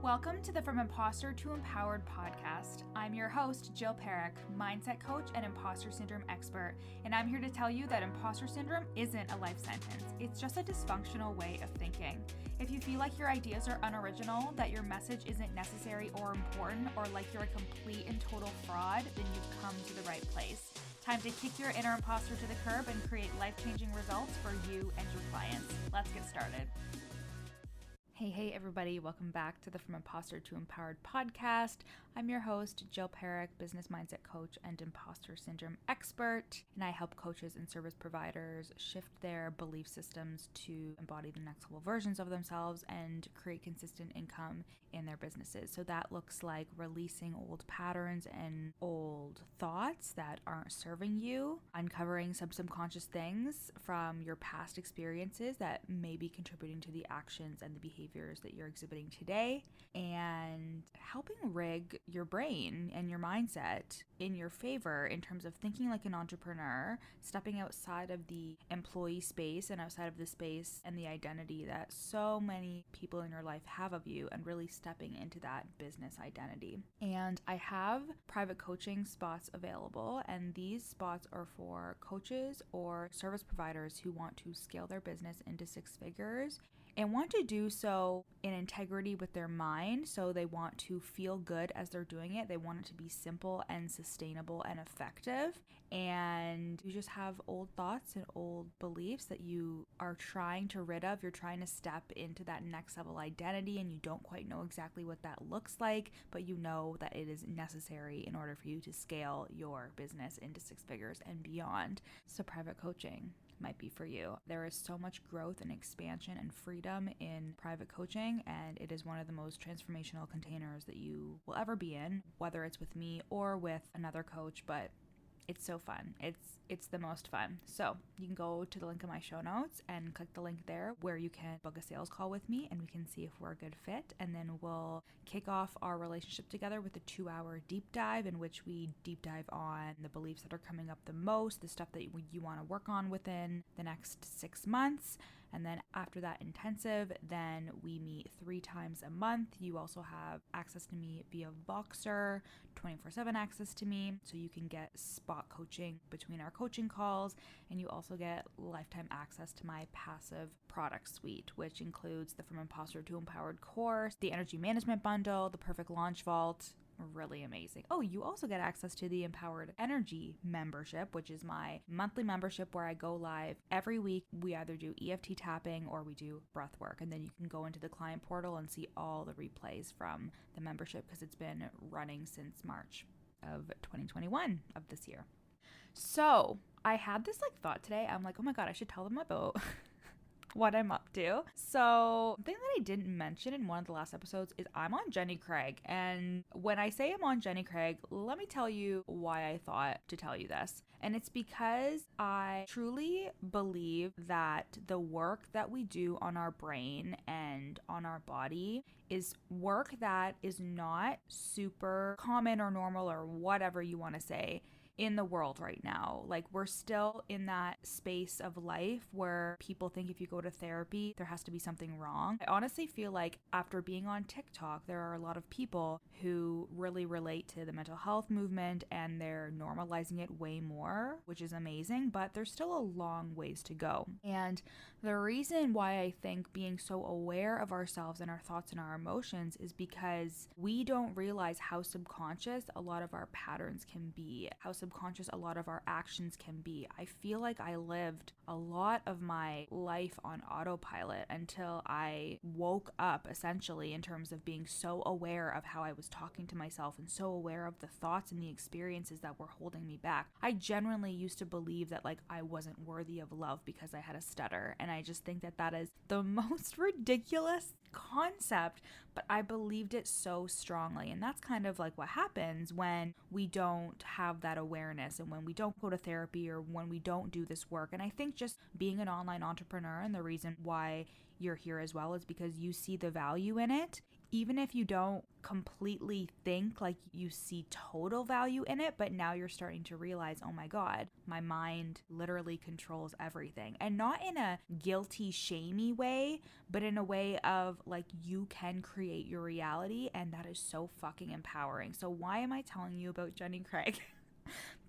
Welcome to the From Imposter to Empowered podcast. I'm your host, Jill Perrick, mindset coach and imposter syndrome expert, and I'm here to tell you that imposter syndrome isn't a life sentence. It's just a dysfunctional way of thinking. If you feel like your ideas are unoriginal, that your message isn't necessary or important, or like you're a complete and total fraud, then you've come to the right place. Time to kick your inner imposter to the curb and create life-changing results for you and your clients. Let's get started. Hey everybody, welcome back to the From Imposter to Empowered podcast. I'm your host, Jill Perrick, business mindset coach and imposter syndrome expert, and I help coaches and service providers shift their belief systems to embody the next level versions of themselves and create consistent income in their businesses. So that looks like releasing old patterns and old thoughts that aren't serving you, uncovering some subconscious things from your past experiences that may be contributing to the actions and the behaviors that you're exhibiting today, and helping rig your brain and your mindset in your favor in terms of thinking like an entrepreneur, stepping outside of the employee space and outside of the space and the identity that so many people in your life have of you, and really stepping into that business identity. And I have private coaching spots available, and these spots are for coaches or service providers who want to scale their business into six figures and want to do so in integrity with their mind. So they want to feel good as they're doing it. They want it to be simple and sustainable and effective. And you just have old thoughts and old beliefs that you are trying to rid of. You're trying to step into that next level identity, and you don't quite know exactly what that looks like, but you know that it is necessary in order for you to scale your business into six figures and beyond. So private coaching might be for you. There is so much growth and expansion and freedom in private coaching, and it is one of the most transformational containers that you will ever be in, whether it's with me or with another coach. But it's so fun. It's the most fun. So you can go to the link in my show notes and click the link there where you can book a sales call with me, and we can see if we're a good fit. And then we'll kick off our relationship together with a 2-hour deep dive in which we deep dive on the beliefs that are coming up the most, the stuff that you want to work on within the next 6 months. And then after that intensive, then we meet 3 times a month. You also have access to me via Voxer, 24/7 access to me. So you can get spot coaching between our coaching calls. And you also get lifetime access to my passive product suite, which includes the From Imposter to Empowered course, the energy management bundle, the perfect launch vault. Really amazing. Oh, you also get access to the Empowered Energy membership, which is my monthly membership where I go live every week. We either do EFT tapping or we do breath work. And then you can go into the client portal and see all the replays from the membership because it's been running since March of 2021 of this year. So I had this thought today. I'm like, oh my God, I should tell them about what I'm up to. So the thing that I didn't mention in one of the last episodes is I'm on Jenny Craig. And when I say I'm on Jenny Craig, let me tell you why I thought to tell you this. And it's because I truly believe that the work that we do on our brain and on our body is work that is not super common or normal or whatever you want to say in the world right now. Like, we're still in that space of life where people think if you go to therapy, there has to be something wrong. I honestly feel like after being on TikTok, there are a lot of people who really relate to the mental health movement and they're normalizing it way more, which is amazing, but there's still a long ways to go. And the reason why I think being so aware of ourselves and our thoughts and our emotions is because we don't realize how subconscious a lot of our patterns can be, how subconscious a lot of our actions can be. I feel like I lived a lot of my life on autopilot until I woke up, essentially, in terms of being so aware of how I was talking to myself and so aware of the thoughts and the experiences that were holding me back. I genuinely used to believe that I wasn't worthy of love because I had a stutter, and I just think that is the most ridiculous concept, but I believed it so strongly. And that's kind of what happens when we don't have that awareness and when we don't go to therapy or when we don't do this work. And I think just being an online entrepreneur, and the reason why you're here as well, is because you see the value in it, even if you don't completely think like you see total value in it, but now you're starting to realize, oh my God, my mind literally controls everything. And not in a guilty, shamey way, but in a way of like you can create your reality, and that is so fucking empowering. So why am I telling you about Jenny Craig?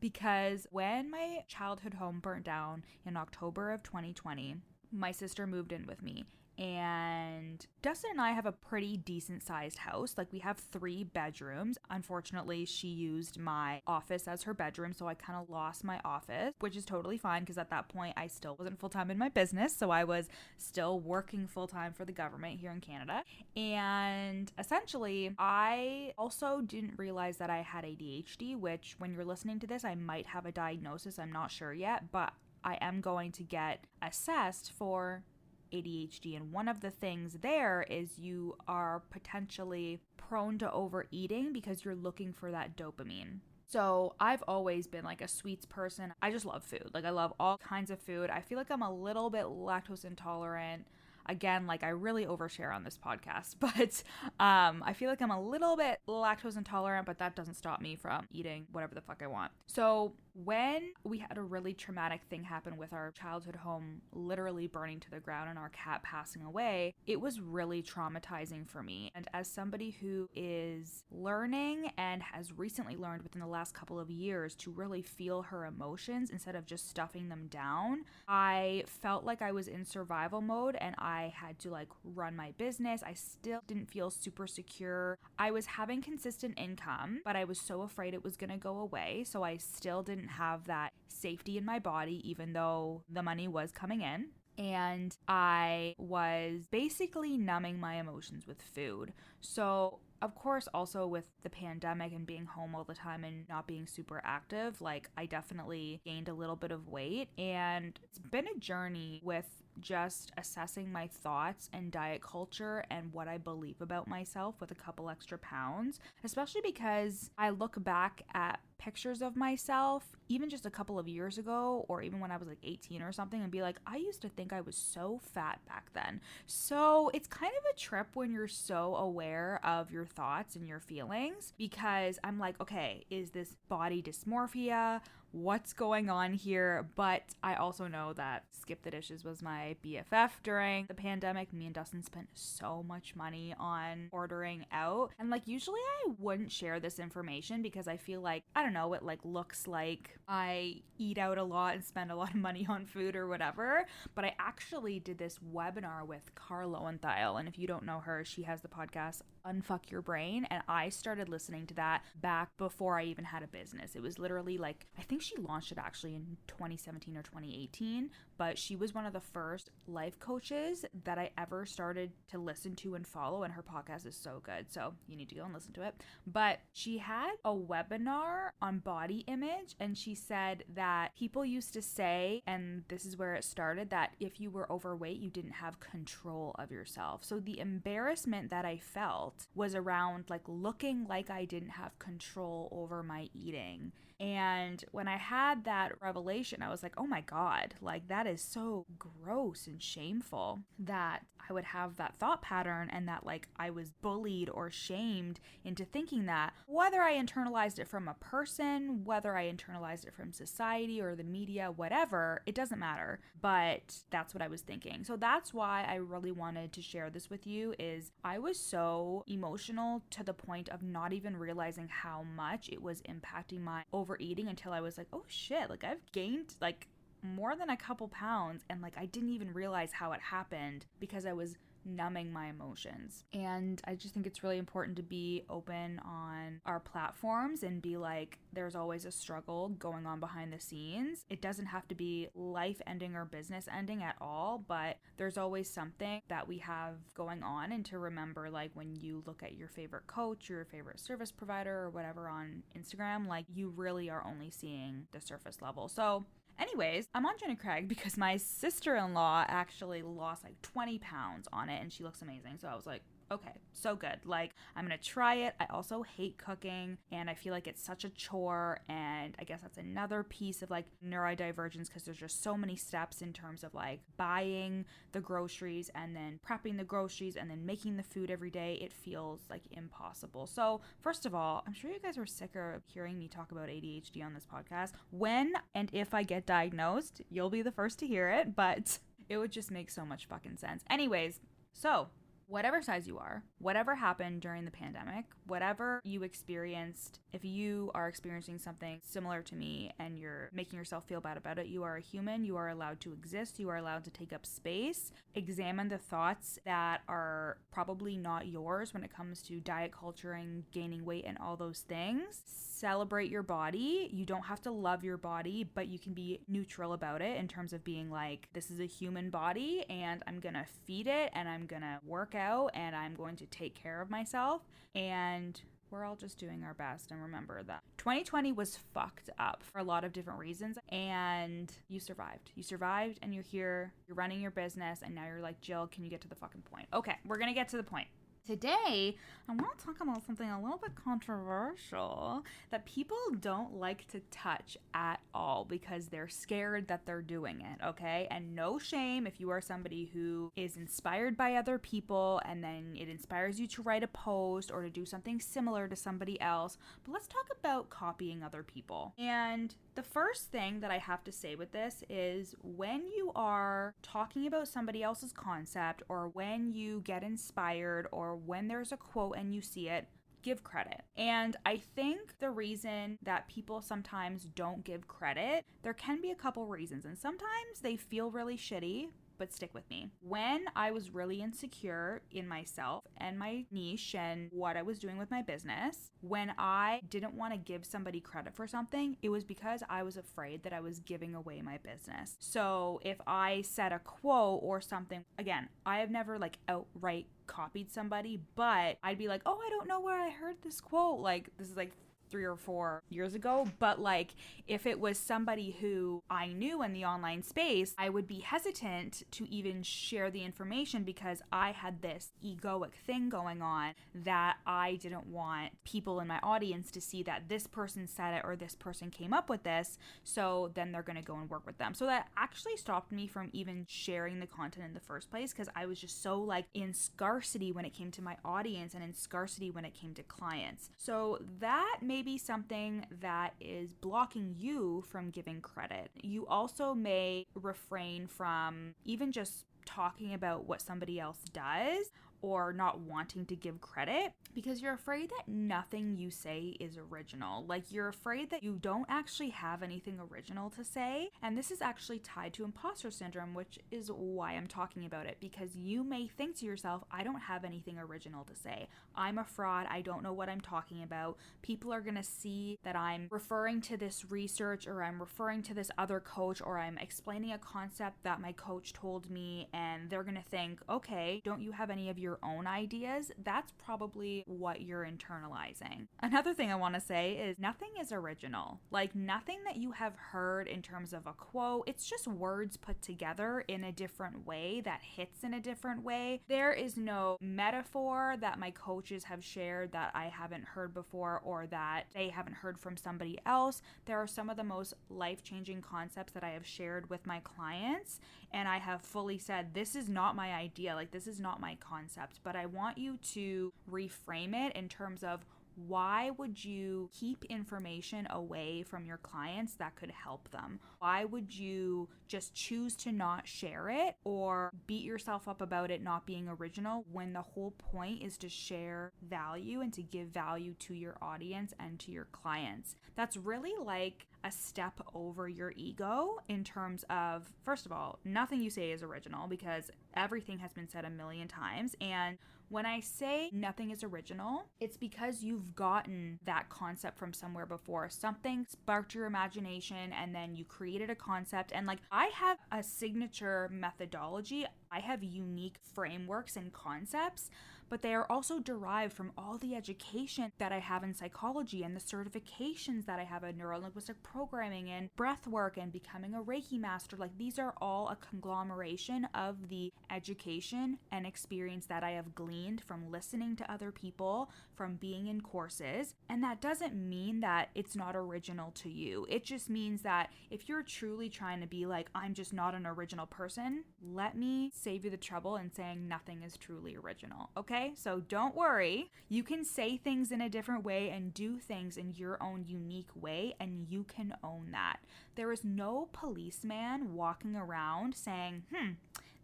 Because when my childhood home burnt down in October of 2020, my sister moved in with me. And Dustin and I have a pretty decent sized house. Like, we have 3 bedrooms. Unfortunately, she used my office as her bedroom, so I kind of lost my office, which is totally fine because at that point I still wasn't full time in my business. So I was still working full time for the government here in Canada. And essentially, I also didn't realize that I had ADHD, which when you're listening to this, I might have a diagnosis. I'm not sure yet, but I am going to get assessed for ADHD, and one of the things there is you are potentially prone to overeating because you're looking for that dopamine. So I've always been like a sweets person. I just love food. Like, I love all kinds of food. I feel like I'm a little bit lactose intolerant. Again, like, I really overshare on this podcast, but I feel like I'm a little bit lactose intolerant, but that doesn't stop me from eating whatever the fuck I want. So when we had a really traumatic thing happen with our childhood home literally burning to the ground and our cat passing away, it was really traumatizing for me. And as somebody who is learning and has recently learned within the last couple of years to really feel her emotions instead of just stuffing them down, I felt like I was in survival mode and I had to like run my business. I still didn't feel super secure. I was having consistent income, but I was so afraid it was going to go away. So I still didn't have that safety in my body, even though the money was coming in. And I was basically numbing my emotions with food. So of course, also with the pandemic and being home all the time and not being super active, like, I definitely gained a little bit of weight. And it's been a journey with just assessing my thoughts and diet culture and what I believe about myself with a couple extra pounds, especially because I look back at pictures of myself even just a couple of years ago, or even when I was like 18 or something, and be like, I used to think I was so fat back then. So it's kind of a trip when you're so aware of your thoughts and your feelings, because I'm like, okay, is this body dysmorphia? What's going on here? But I also know that Skip the Dishes was my BFF during the pandemic. Me and Dustin spent so much money on ordering out. And like, usually I wouldn't share this information because I feel like, I don't know, it like looks like I eat out a lot and spend a lot of money on food or whatever. But I actually did this webinar with Cara Lowenthal. And if you don't know her, she has the podcast Unfuck Your Brain. And I started listening to that back before I even had a business. It was literally like, I think she launched it actually in 2017 or 2018, but she was one of the first life coaches that I ever started to listen to and follow, and her podcast is so good, so you need to go and listen to it. But she had a webinar on body image, and she said that people used to say, and this is where it started, that if you were overweight, you didn't have control of yourself. So the embarrassment that I felt was around like looking like I didn't have control over my eating. And when I had that revelation, I was like, oh my God, like, that is so gross and shameful that I would have that thought pattern, and that like I was bullied or shamed into thinking that. Whether I internalized it from a person, whether I internalized it from society or the media, whatever, it doesn't matter. But that's what I was thinking. So that's why I really wanted to share this with you, is I was so emotional to the point of not even realizing how much it was impacting my overeating until I was like, oh shit, like I've gained like more than a couple pounds, and like I didn't even realize how it happened because I was numbing my emotions. And I just think it's really important to be open on our platforms and be like, there's always a struggle going on behind the scenes. It doesn't have to be life ending or business ending at all, but there's always something that we have going on. And to remember, like, when you look at your favorite coach, your favorite service provider or whatever on Instagram, like, you really are only seeing the surface level. So anyways, I'm on Jenny Craig because my sister-in-law actually lost like 20 pounds on it, and she looks amazing. So I was like, Okay, so good. Like, I'm gonna try it. I also hate cooking, and I feel like it's such a chore. And I guess that's another piece of like neurodivergence, because there's just so many steps in terms of like buying the groceries and then prepping the groceries and then making the food every day. It feels like impossible. So, first of all, I'm sure you guys are sick of hearing me talk about ADHD on this podcast. When and if I get diagnosed, you'll be the first to hear it, but it would just make so much fucking sense. Anyways, so whatever size you are, whatever happened during the pandemic, whatever you experienced, if you are experiencing something similar to me and you're making yourself feel bad about it, you are a human, you are allowed to exist, you are allowed to take up space. Examine the thoughts that are probably not yours when it comes to diet culture and gaining weight and all those things. Celebrate your body. You don't have to love your body, but you can be neutral about it in terms of being like, this is a human body and I'm gonna feed it and I'm gonna work out and I'm going to take care of myself, and we're all just doing our best. And remember that 2020 was fucked up for a lot of different reasons, and you survived. You survived and you're here, you're running your business, and now you're like, Jill, can you get to the fucking point? Okay, we're gonna get to the point. Today, I want to talk about something a little bit controversial that people don't like to touch at all because they're scared that they're doing it, okay? And no shame if you are somebody who is inspired by other people and then it inspires you to write a post or to do something similar to somebody else. But let's talk about copying other people. And the first thing that I have to say with this is when you are talking about somebody else's concept, or when you get inspired, or when there's a quote and you see it, give credit. And I think the reason that people sometimes don't give credit, there can be a couple reasons, and sometimes they feel really shitty. But stick with me. When I was really insecure in myself and my niche and what I was doing with my business, when I didn't want to give somebody credit for something, it was because I was afraid that I was giving away my business. So if I said a quote or something, again, I have never like outright copied somebody, but I'd be like, oh, I don't know where I heard this quote. Like, this is like 3 or 4 years ago, but like if it was somebody who I knew in the online space, I would be hesitant to even share the information because I had this egoic thing going on that I didn't want people in my audience to see that this person said it or this person came up with this, so then they're going to go and work with them. So that actually stopped me from even sharing the content in the first place, because I was just so like in scarcity when it came to my audience and in scarcity when it came to clients. So that may be something that is blocking you from giving credit. You also may refrain from even just talking about what somebody else does or not wanting to give credit because you're afraid that nothing you say is original. Like, you're afraid that you don't actually have anything original to say. And this is actually tied to imposter syndrome, which is why I'm talking about it, because you may think to yourself, I don't have anything original to say. I'm a fraud. I don't know what I'm talking about. People are going to see that I'm referring to this research, or I'm referring to this other coach, or I'm explaining a concept that my coach told me, and they're going to think, okay, don't you have any of your own ideas? That's probably what you're internalizing. Another thing I want to say is nothing is original. Like, nothing that you have heard in terms of a quote, it's just words put together in a different way that hits in a different way. There is no metaphor that my coaches have shared that I haven't heard before or that they haven't heard from somebody else. There are some of the most life-changing concepts that I have shared with my clients, and I have fully said, this is not my idea, like this is not my concept, but I want you to reframe it in terms of why would you keep information away from your clients that could help them? Why would you just choose to not share it or beat yourself up about it not being original when the whole point is to share value and to give value to your audience and to your clients? That's really like a step over your ego in terms of, first of all, nothing you say is original because everything has been said a million times. And when I say nothing is original, it's because you've gotten that concept from somewhere before. Something sparked your imagination and then you created a concept. And like, I have a signature methodology. I have unique frameworks and concepts, but they are also derived from all the education that I have in psychology and the certifications that I have in neuro-linguistic programming and breath work and becoming a Reiki master. Like, these are all a conglomeration of the education and experience that I have gleaned gleaned from listening to other people, from being in courses. And that doesn't mean that it's not original to you. It just means that if you're truly trying to be like, I'm just not an original person, let me save you the trouble in saying nothing is truly original, okay? So don't worry. You can say things in a different way and do things in your own unique way, and you can own that. There is no policeman walking around saying,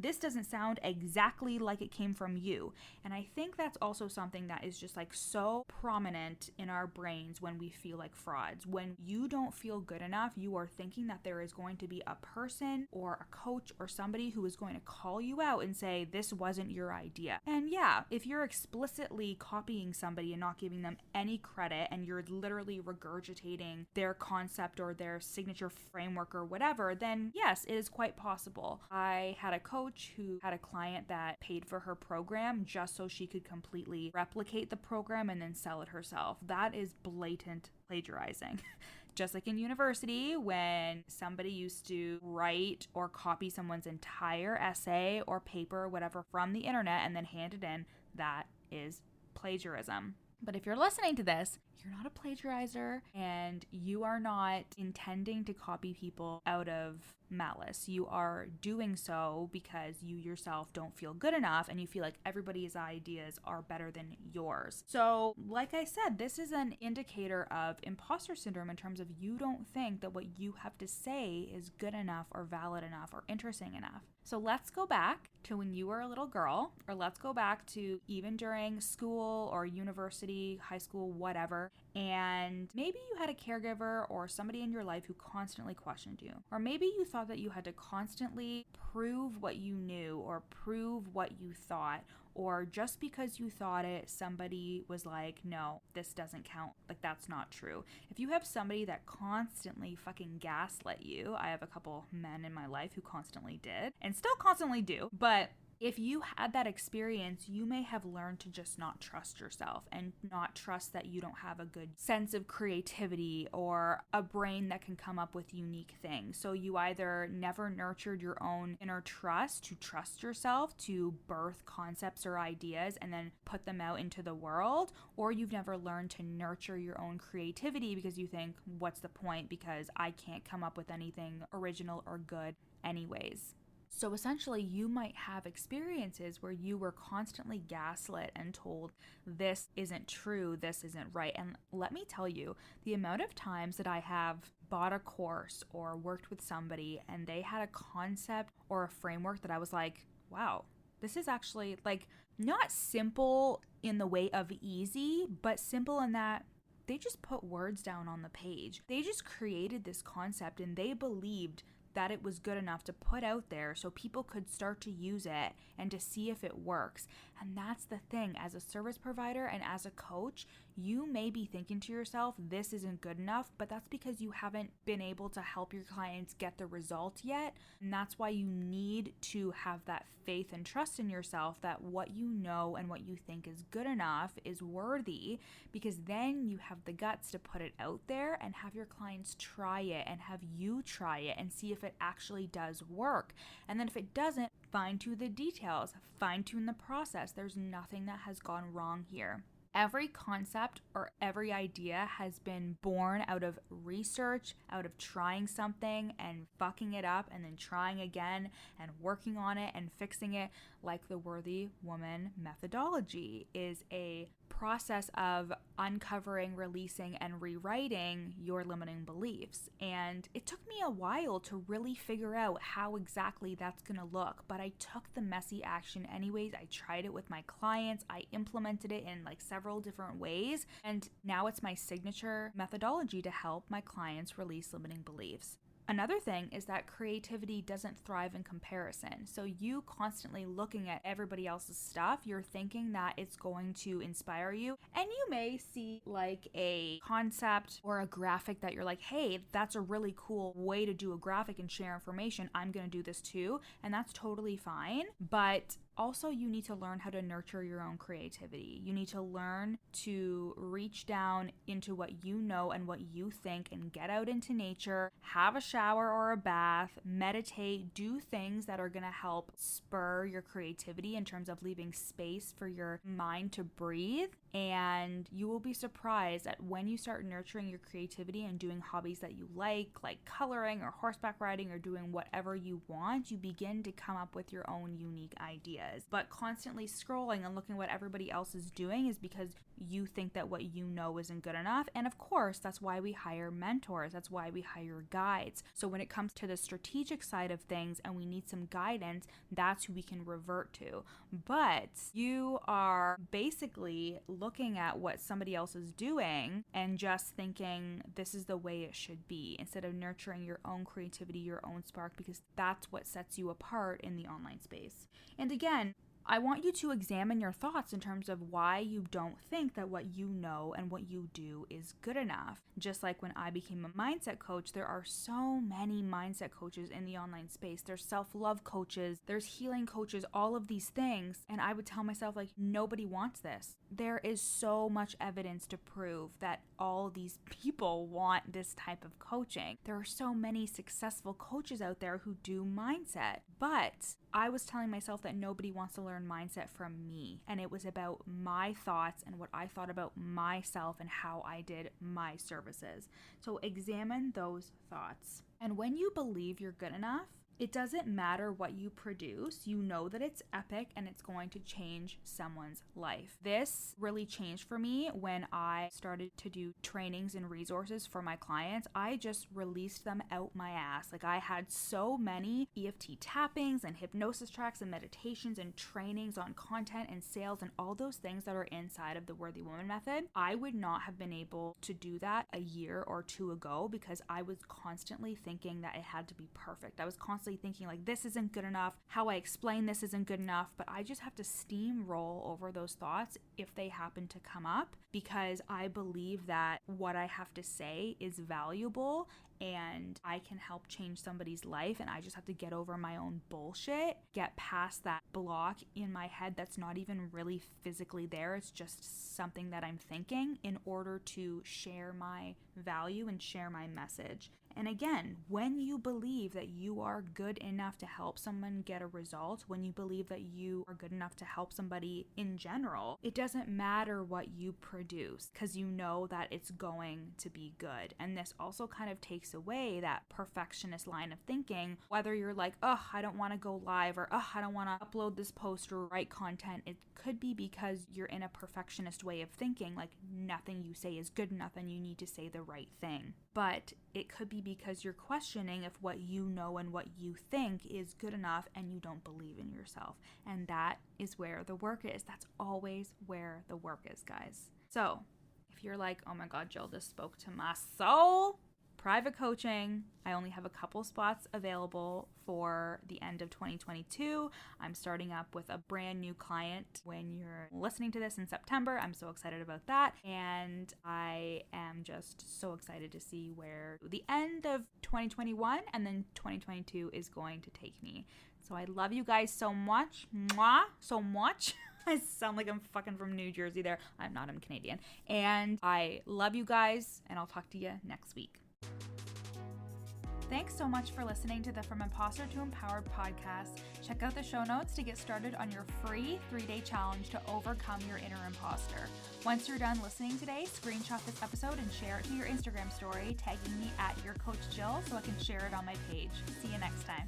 this doesn't sound exactly like it came from you. And I think that's also something that is just like so prominent in our brains when we feel like frauds. When you don't feel good enough, you are thinking that there is going to be a person or a coach or somebody who is going to call you out and say, this wasn't your idea. And yeah, if you're explicitly copying somebody and not giving them any credit, and you're literally regurgitating their concept or their signature framework or whatever, then yes, it is quite possible. I had a coach who had a client that paid for her program just so she could completely replicate the program and then sell it herself. That is blatant plagiarizing. Just like in university, when somebody used to write or copy someone's entire essay or paper or whatever from the internet and then hand it in, that is plagiarism. But if you're listening to this, you're not a plagiarizer and you are not intending to copy people out of malice. You are doing so because you yourself don't feel good enough and you feel like everybody's ideas are better than yours. So, like I said, this is an indicator of imposter syndrome in terms of you don't think that what you have to say is good enough or valid enough or interesting enough. So let's go back to when you were a little girl, or let's go back to even during school or university, high school, whatever, and maybe you had a caregiver or somebody in your life who constantly questioned you. Or maybe you thought that you had to constantly prove what you knew or prove what you thought, or just because you thought it, somebody was like, no, this doesn't count. Like, that's not true. If you have somebody that constantly fucking gaslit you, I have a couple men in my life who constantly did and still constantly do, but if you had that experience, you may have learned to just not trust yourself and not trust that you don't have a good sense of creativity or a brain that can come up with unique things. So you either never nurtured your own inner trust to trust yourself to birth concepts or ideas and then put them out into the world, or you've never learned to nurture your own creativity because you think, what's the point, because I can't come up with anything original or good anyways. So essentially, you might have experiences where you were constantly gaslit and told this isn't true, this isn't right. And let me tell you, the amount of times that I have bought a course or worked with somebody and they had a concept or a framework that I was like, wow, this is actually like not simple in the way of easy, but simple in that they just put words down on the page. They just created this concept and they believed that it was good enough to put out there so people could start to use it and to see if it works. And that's the thing. As a service provider and as a coach, you may be thinking to yourself, this isn't good enough, but that's because you haven't been able to help your clients get the result yet. And that's why you need to have that faith and trust in yourself that what you know and what you think is good enough is worthy, because then you have the guts to put it out there and have your clients try it and have you try it and see if it actually does work. And then if it doesn't, fine tune the details, fine tune the process. There's nothing that has gone wrong here. Every concept or every idea has been born out of research, out of trying something and fucking it up and then trying again and working on it and fixing it. Like the Worthy Woman methodology is a process of uncovering, releasing, and rewriting your limiting beliefs. And it took me a while to really figure out how exactly that's going to look, but I took the messy action anyways. I tried it with my clients. I implemented it in like several different ways, and now it's my signature methodology to help my clients release limiting beliefs. Another thing is that creativity doesn't thrive in comparison. So you constantly looking at everybody else's stuff, you're thinking that it's going to inspire you. And you may see like a concept or a graphic that you're like, hey, that's a really cool way to do a graphic and share information. I'm going to do this too. And that's totally fine. But Also, you need to learn how to nurture your own creativity. You need to learn to reach down into what you know and what you think and get out into nature, have a shower or a bath, meditate, do things that are going to help spur your creativity in terms of leaving space for your mind to breathe. And you will be surprised at when you start nurturing your creativity and doing hobbies that you like coloring or horseback riding or doing whatever you want, you begin to come up with your own unique ideas. But constantly scrolling and looking what everybody else is doing is because you think that what you know isn't good enough. And of course, that's why we hire mentors. That's why we hire guides. So when it comes to the strategic side of things and we need some guidance, that's who we can revert to. But you are basically looking at what somebody else is doing and just thinking this is the way it should be, instead of nurturing your own creativity, your own spark, because that's what sets you apart in the online space. And again, I want you to examine your thoughts in terms of why you don't think that what you know and what you do is good enough. Just like when I became a mindset coach, there are so many mindset coaches in the online space. There's self-love coaches, there's healing coaches, all of these things. And I would tell myself, like, nobody wants this. There is so much evidence to prove that all these people want this type of coaching. There are so many successful coaches out there who do mindset. But I was telling myself that nobody wants to learn mindset from me. And it was about my thoughts and what I thought about myself and how I did my services. So examine those thoughts. And when you believe you're good enough, it doesn't matter what you produce. You know that it's epic and it's going to change someone's life. This really changed for me when I started to do trainings and resources for my clients. I just released them out my ass. Like, I had so many EFT tappings and hypnosis tracks and meditations and trainings on content and sales and all those things that are inside of the Worthy Woman Method. I would not have been able to do that a year or two ago because I was constantly thinking that it had to be perfect. I was constantly thinking like, this isn't good enough, how I explain this isn't good enough, but I just have to steamroll over those thoughts if they happen to come up, because I believe that what I have to say is valuable and I can help change somebody's life, and I just have to get over my own bullshit, get past that block in my head that's not even really physically there, it's just something that I'm thinking, in order to share my value and share my message. And again, when you believe that you are good enough to help someone get a result, when you believe that you are good enough to help somebody in general, it doesn't matter what you produce because you know that it's going to be good. And this also kind of takes away that perfectionist line of thinking, whether you're like, oh, I don't want to go live, or oh, I don't want to upload this post or write content. It could be because you're in a perfectionist way of thinking, like nothing you say is good enough and you need to say the right thing. But it could be because you're questioning if what you know and what you think is good enough and you don't believe in yourself. And that is where the work is. That's always where the work is, guys. So if you're like, oh my God, Jill, this spoke to my soul, private coaching. I only have a couple spots available for the end of 2022. I'm starting up with a brand new client when you're listening to this in September. I'm so excited about that. And I am just so excited to see where the end of 2021 and then 2022 is going to take me. So I love you guys so much. Mwah, so much. I sound like I'm fucking from New Jersey there. I'm not, I'm Canadian. And I love you guys, and I'll talk to you next week. Thanks so much for listening to the From Imposter to Empowered podcast. Check out the show notes to get started on your free 3-day challenge to overcome your inner imposter. Once you're done listening today, screenshot this episode and share it to your Instagram story, tagging me at YourCoachJill so I can share it on my page. See you next time.